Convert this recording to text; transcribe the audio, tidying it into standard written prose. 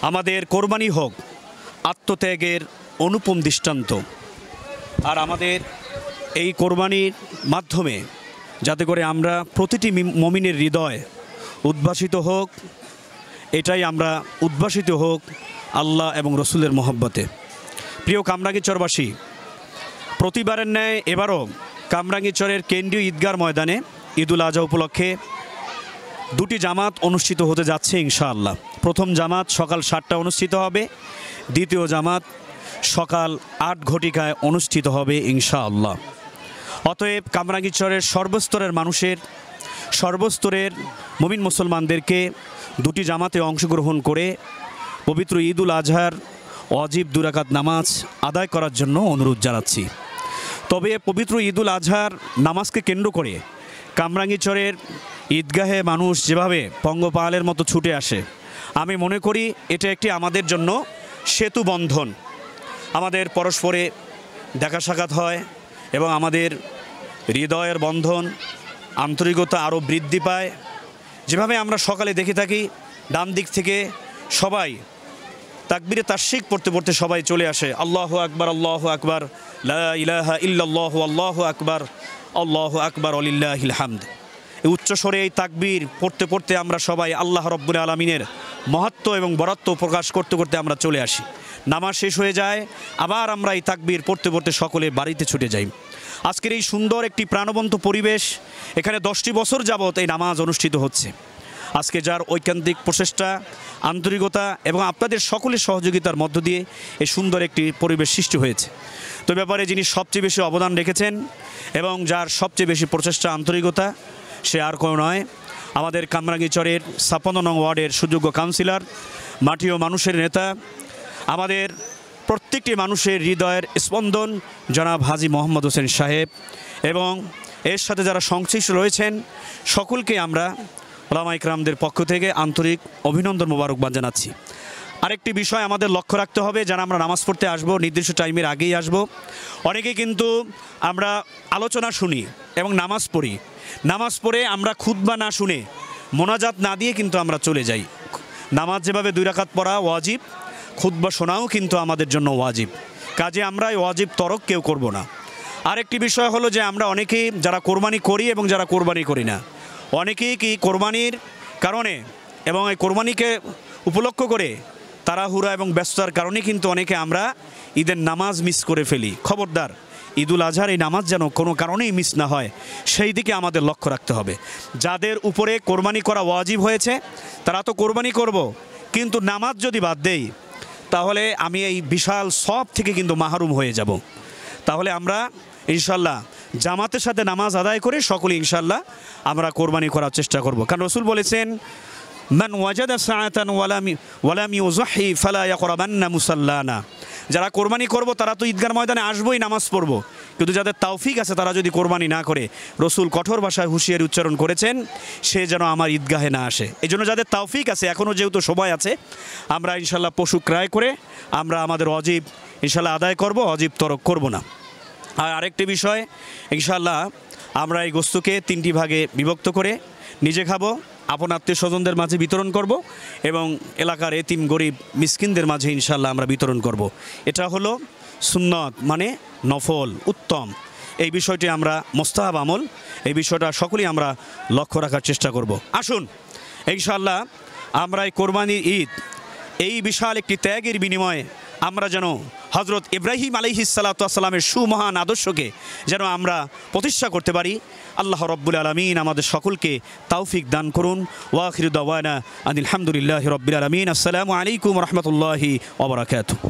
আমাদের কোরবানি হোক আত্মত্যাগের অনুপম দৃষ্টান্ত। আর আমাদের এই কোরবানির মাধ্যমে যাতে করে আমরা প্রতিটি মুমিনের হৃদয় উদ্ভাসিত হোক, এটাই আমরা উদ্ভাসিত হোক আল্লাহ এবং রসুলের মহব্বতে। প্রিয় কামরাঙ্গীরচরবাসী, প্রতিবারের ন্যায় এবারও কামরাঙ্গীরচরের কেন্দ্রীয় ঈদগার ময়দানে ঈদুল আজহা উপলক্ষে দুটি জামাত অনুষ্ঠিত হতে যাচ্ছে ইনশাআল্লাহ। প্রথম জামাত সকাল 7টায় অনুষ্ঠিত হবে, দ্বিতীয় জামাত সকাল 8 ঘটিকায় অনুষ্ঠিত হবে ইনশাআল্লাহ। অতএব কামরাঙ্গীরচরের সর্বস্তরের মানুষের, সর্বস্তরের মুমিন মুসলমানদেরকে দুটি জামাতে অংশগ্রহণ করে পবিত্র ঈদুল আজহার ওয়াজিব 2 রাকাত নামাজ আদায় করার জন্য অনুরোধ জানাচ্ছি। তবে পবিত্র ঈদুল আজহার নামাজকে কেন্দ্র করে কামরাঙ্গীরচরের ঈদগাহে মানুষ যেভাবে পঙ্গপালের মতো ছুটে আসে, আমি মনে করি এটা একটি আমাদের জন্য সেতু বন্ধন। আমাদের পরস্পরে দেখা সাক্ষাৎ হয় এবং আমাদের হৃদয়ের বন্ধন, আন্তরিকতা আরও বৃদ্ধি পায়। যেভাবে আমরা সকালে দেখে থাকি ডান দিক থেকে সবাই তাকবীরে তাশরিক পড়তে পড়তে সবাই চলে আসে, আল্লাহু আকবার, আল্লাহু আকবার, লা ইলাহা ইল্লাল্লাহু, আল্লাহু আকবার, আল্লাহু আকবার, ওয়ালিল্লাহিল হামদ। এই উচ্চস্বরে এই তাকবীর পড়তে পড়তে আমরা সবাই আল্লাহ রব্বুল আলামিনের মহত্ব এবং বরত্ব প্রকাশ করতে করতে আমরা চলে আসি। নামাজ শেষ হয়ে যায়, আবার আমরা এই তাকবীর পড়তে পড়তে সকলে বাড়িতে ছুটে যাই। আজকের এই সুন্দর একটি প্রাণবন্ত পরিবেশ, এখানে 10টি বছর যাবৎ এই নামাজ অনুষ্ঠিত হচ্ছে। আজকে যার ঐকান্তিক প্রচেষ্টা, আন্তরিকতা এবং আপনাদের সকলের সহযোগিতার মধ্য দিয়ে এই সুন্দর একটি পরিবেশ সৃষ্টি হয়েছে। তো ব্যাপারে যিনি সবচেয়ে বেশি অবদান রেখেছেন এবং যার সবচেয়ে বেশি প্রচেষ্টা, আন্তরিকতা, সে আর কেউ নয়, আমাদের কামরাঙ্গীরচরের 56 নং ওয়ার্ডের সুযোগ্য কাউন্সিলর, মাটি ও মানুষের নেতা, আমাদের প্রত্যেকটি মানুষের হৃদয়ের স্পন্দন জনাব হাজী মোহাম্মদ হোসেন সাহেব এবং এর সাথে যারা সংশ্লিষ্ট রয়েছেন সকলকে আমরা ওলামা ইকরামদের পক্ষ থেকে আন্তরিক অভিনন্দন মোবারকবাদ জানাচ্ছি। আরেকটি বিষয় আমাদের লক্ষ্য রাখতে হবে, যারা আমরা নামাজ পড়তে আসব নির্দিষ্ট টাইমের আগেই আসব। অনেকে কিন্তু আমরা আলোচনা শুনি এবং নামাজ পড়ি, নামাজ পড়ে আমরা খুতবা না শুনে মোনাজাত না দিয়ে কিন্তু আমরা চলে যাই। নামাজ যেভাবে 2 রাকাত পড়া ওয়াজিব, খুতবা শোনাও কিন্তু আমাদের জন্য ওয়াজিব। কাজে আমরা এই ওয়াজিব তরক কেউ করব না। আরেকটি বিষয় হলো যে আমরা অনেকেই যারা কোরবানি করি এবং যারা কোরবানি করি না, অনেকেই কি কোরবানির কারণে এবং এই কোরবানিকে উপলক্ষ করে তাড়াহুড়া এবং ব্যস্ততার কারণে কিন্তু অনেকে আমরা ঈদের নামাজ মিস করে ফেলি। খবরদার, ঈদুল আজহার এই নামাজ যেন কোনো কারণেই মিস না হয়, সেই দিকে আমাদের লক্ষ্য রাখতে হবে। যাদের উপরে কোরবানি করা ওয়াজিব হয়েছে তারা তো কোরবানি করব, কিন্তু নামাজ যদি বাদ দেই তাহলে আমি এই বিশাল সব থেকে কিন্তু মাহরুম হয়ে যাব। তাহলে আমরা ইনশাল্লাহ জামাতের সাথে নামাজ আদায় করে সকলে ইনশাল্লাহ আমরা কোরবানি করার চেষ্টা করব। কারণ রসুল বলেছেন, মান ওয়াজাদা সাআতান ওয়ালাম ইউযাহি ফালা ইয়াকরাবান্না মুসাল্লানা। যারা কোরবানি করব তারা তো ঈদগার ময়দানে আসবই, নামাজ পড়ব, কিন্তু যাদের তাওফিক আছে তারা যদি কোরবানি না করে, রসুল কঠোর ভাষায় হুঁশিয়ারি উচ্চারণ করেছেন, সে যেন আমার ঈদগাহে না আসে। এই জন্য যাদের তাওফিক আছে, এখনও যেহেতু সময় আছে, আমরা ইনশাল্লাহ পশু ক্রয় করে আমরা আমাদের ওয়াজিব ইনশাল্লাহ আদায় করব, ওয়াজিব তরক করব না। আর আরেকটি বিষয়, ইনশাল্লাহ আমরা এই গোস্তকে 3টি ভাগে বিভক্ত করে নিজে খাবো, আপন আত্মীয় স্বজনদের মাঝে বিতরণ করব এবং এলাকার এতিম গরিব মিসকিনদের মাঝে ইনশাল্লাহ আমরা বিতরণ করব। এটা হলো সুন্নত, মানে নফল, উত্তম। এই বিষয়টি আমরা মোস্তাহাব আমল, এই বিষয়টা সকলেই আমরা লক্ষ্য রাখার চেষ্টা করব। আসুন ইনশাল্লাহ আমরা এই কোরবানির ঈদ, এই বিশাল একটি ত্যাগের বিনিময়ে আমরা যেন হজরত ইব্রাহিম আলাইহিস সালাতু ওয়াস সালামের সুমহান আদর্শকে যেন আমরা প্রতিষ্ঠা করতে পারি। আল্লাহ রব্বুল আলামিন আমাদের সকলকে তৌফিক দান করুন। ওয়া আখিরু দাওয়ানা আনিল হামদুলিল্লাহি রব্বিল আলামিন। আসসালামু আলাইকুম ওয়া রাহমাতুল্লাহি ওয়া বারাকাতুহু।